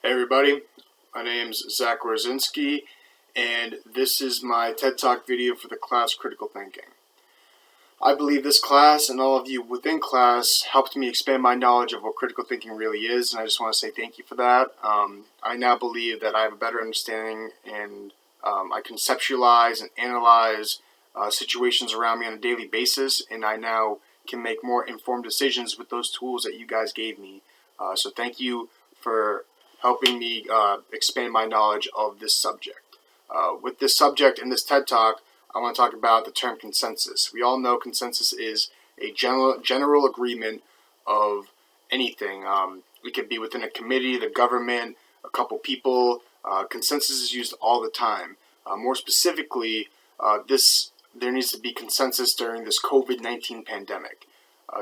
Hey everybody, my name's Zach Rosinski, and this is my TED Talk video for the class Critical Thinking. I believe this class and all of you within class helped me expand my knowledge of what critical thinking really is, and I just want to say thank you for that. I now believe that I have a better understanding and I conceptualize and analyze situations around me on a daily basis, and I now can make more informed decisions with those tools that you guys gave me. So thank you for helping me expand my knowledge of this subject. With this subject in this TED Talk, I want to talk about the term consensus. We all know consensus is a general agreement of anything. It could be within a committee, the government, a couple people. Consensus is used all the time. More specifically, there needs to be consensus during this COVID-19 pandemic.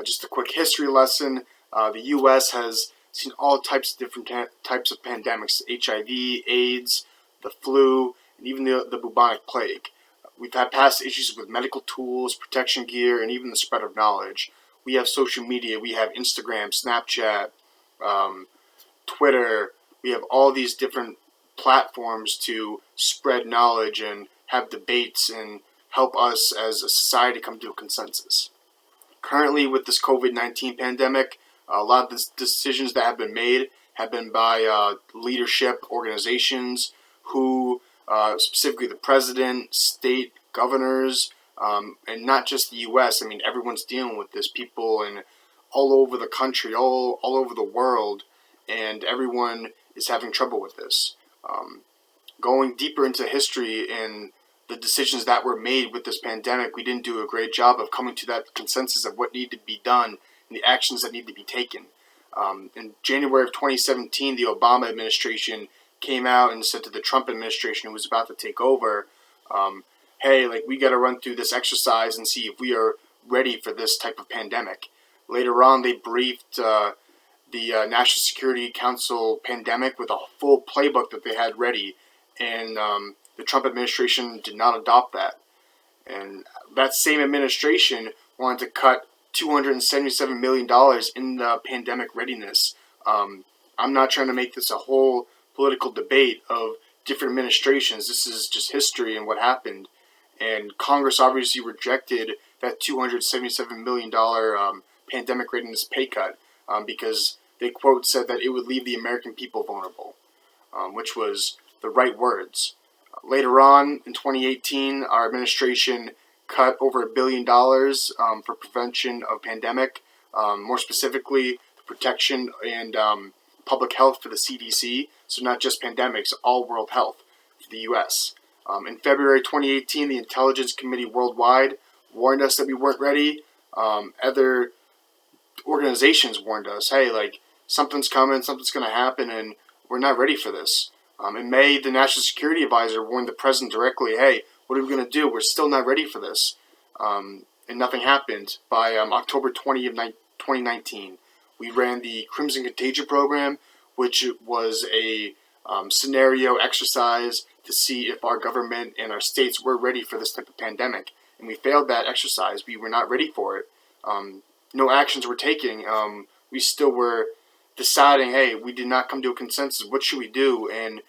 Just a quick history lesson. The U.S. has seen all types of different types of pandemics: HIV, AIDS, the flu, and even the bubonic plague. We've had past issues with medical tools, protection gear, and even the spread of knowledge. We have social media. We have Instagram, Snapchat, Twitter. We have all these different platforms to spread knowledge and have debates and help us as a society come to a consensus. Currently, with this COVID-19 pandemic, a lot of the decisions that have been made have been by leadership organizations who, specifically the president, state governors, and not just the U.S. I mean, everyone's dealing with this. People in all over the country, all over the world, and everyone is having trouble with this. Going deeper into history and the decisions that were made with this pandemic, we didn't do a great job of coming to that consensus of what needed to be done and the actions that need to be taken. In January of 2017, the Obama administration came out and said to the Trump administration, who was about to take over, hey, we got to run through this exercise and see if we are ready for this type of pandemic. Later on, they briefed the National Security Council pandemic with a full playbook that they had ready, and the Trump administration did not adopt that. And that same administration wanted to cut $277 million in the pandemic readiness. I'm not trying to make this a whole political debate of different administrations. This is just history and what happened. And Congress obviously rejected that $277 million pandemic readiness pay cut because they, quote, said that it would leave the American people vulnerable, which was the right words. Later on, in 2018, our administration cut over $1 billion for prevention of pandemic, more specifically, the protection and public health for the CDC, so not just pandemics, all world health for the U.S. In February 2018, the Intelligence Committee Worldwide warned us that we weren't ready. Other organizations warned us, hey, something's coming, something's going to happen, and we're not ready for this. In May, the National Security Advisor warned the President directly, hey, what are we going to do? We're still not ready for this. And nothing happened. By October 20 of 2019, we ran the Crimson Contagion Program, which was a scenario exercise to see if our government and our states were ready for this type of pandemic. And we failed that exercise. We were not ready for it. No actions were taken. We still were deciding, hey, we did not come to a consensus. What should we do? And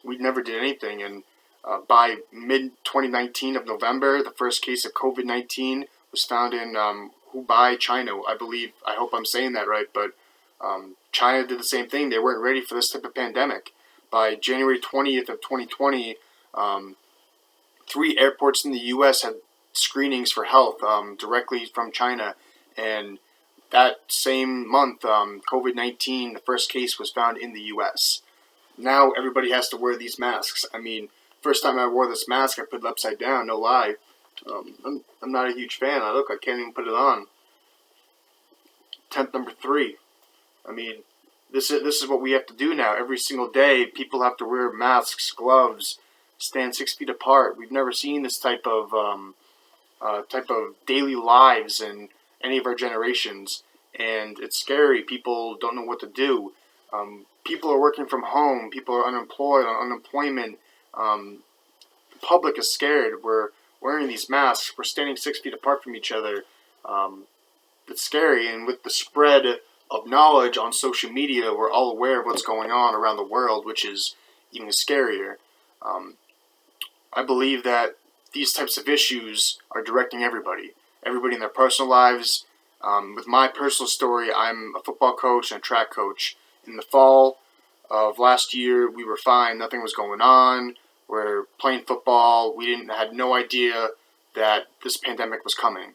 we never did anything. And by mid-2019 of November, the first case of COVID-19 was found in Hubei, China. I hope I'm saying that right, but China did the same thing. They weren't ready for this type of pandemic. By January 20th of 2020, 3 airports in the U.S. had screenings for health directly from China. And that same month, COVID-19, the first case was found in the U.S. Now everybody has to wear these masks. I mean, first time I wore this mask, I put it upside down, no lie. I'm not a huge fan. I can't even put it on. Attempt number 3. I mean, this is what we have to do now. Every single day, people have to wear masks, gloves, stand 6 feet apart. We've never seen this type of daily lives in any of our generations, and it's scary. People don't know what to do. People are working from home. People are unemployed, on unemployment. The public is scared. We're wearing these masks. We're standing 6 feet apart from each other. It's scary, and with the spread of knowledge on social media, we're all aware of what's going on around the world, which is even scarier. I believe that these types of issues are directing everybody in their personal lives. With my personal story, I'm a football coach and a track coach. In the fall of last year, we were fine. Nothing was going on. We're playing football. We had no idea that this pandemic was coming.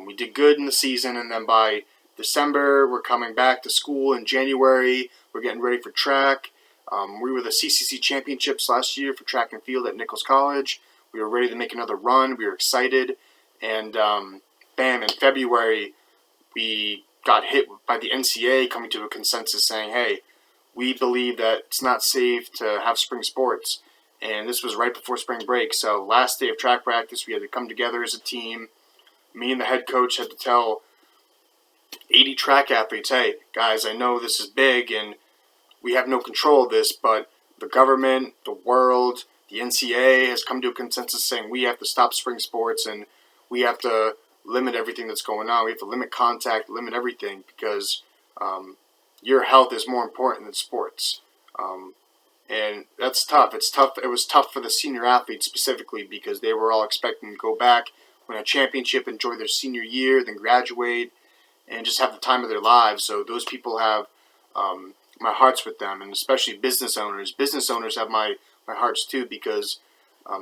We did good in the season, and then by December, we're coming back to school. In January, we're getting ready for track. We were the CCC championships last year for track and field at Nichols College. We were ready to make another run. We were excited. And bam, in February, we got hit by the NCAA coming to a consensus saying, hey, we believe that it's not safe to have spring sports. And this was right before spring break. So last day of track practice, we had to come together as a team. Me and the head coach had to tell 80 track athletes, hey, guys, I know this is big and we have no control of this, but the government, the world, the NCAA has come to a consensus saying we have to stop spring sports and we have to limit everything that's going on. We have to limit contact, limit everything, because your health is more important than sports. And that's tough. It's tough. It was tough for the senior athletes specifically because they were all expecting to go back, win a championship, enjoy their senior year, then graduate, and just have the time of their lives. So those people have my heart's with them, and especially business owners. Business owners have my hearts too because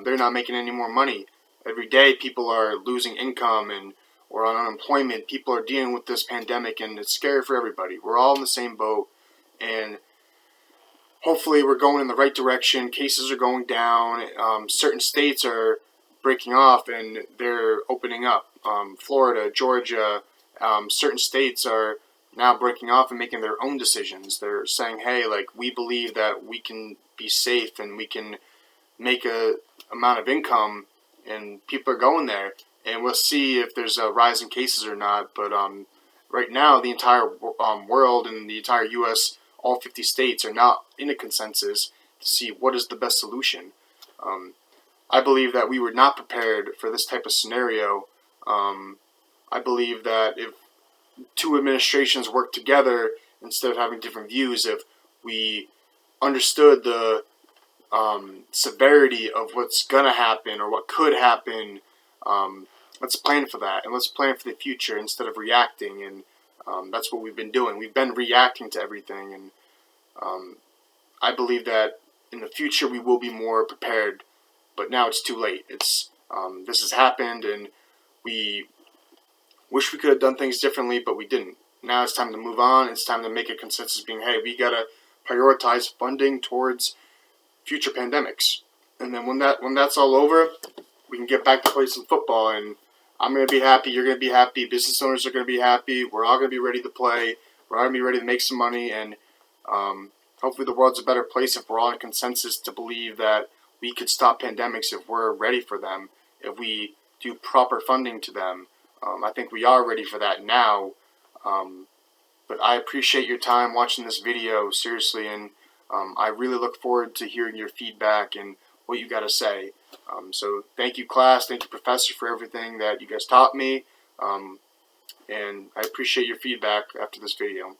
they're not making any more money. Every day people are losing income and or on unemployment. People are dealing with this pandemic, and it's scary for everybody. We're all in the same boat, and hopefully we're going in the right direction. Cases are going down. Certain states are breaking off and they're opening up. Florida, Georgia, certain states are now breaking off and making their own decisions. They're saying, hey, like, we believe that we can be safe and we can make a amount of income, and people are going there. And we'll see if there's a rise in cases or not. But right now, the entire world and the entire U.S., all 50 states are not in a consensus to see what is the best solution. I believe that we were not prepared for this type of scenario. I believe that if two administrations worked together instead of having different views, if we understood the severity of what's going to happen or what could happen, let's plan for that and let's plan for the future instead of reacting. And that's what we've been doing. We've been reacting to everything, and I believe that in the future we will be more prepared, but now it's too late. This has happened, and we wish we could have done things differently, but we didn't. Now it's time to move on. It's time to make a consensus being, hey, we got to prioritize funding towards future pandemics. And then when that's all over, we can get back to playing some football, and I'm going to be happy, you're going to be happy, business owners are going to be happy, we're all going to be ready to play, we're all going to be ready to make some money, and hopefully the world's a better place if we're all in consensus to believe that we could stop pandemics if we're ready for them, if we do proper funding to them. I think we are ready for that now, but I appreciate your time watching this video, seriously, and I really look forward to hearing your feedback and what you got to say. So thank you, class, thank you, professor, for everything that you guys taught me, and I appreciate your feedback after this video.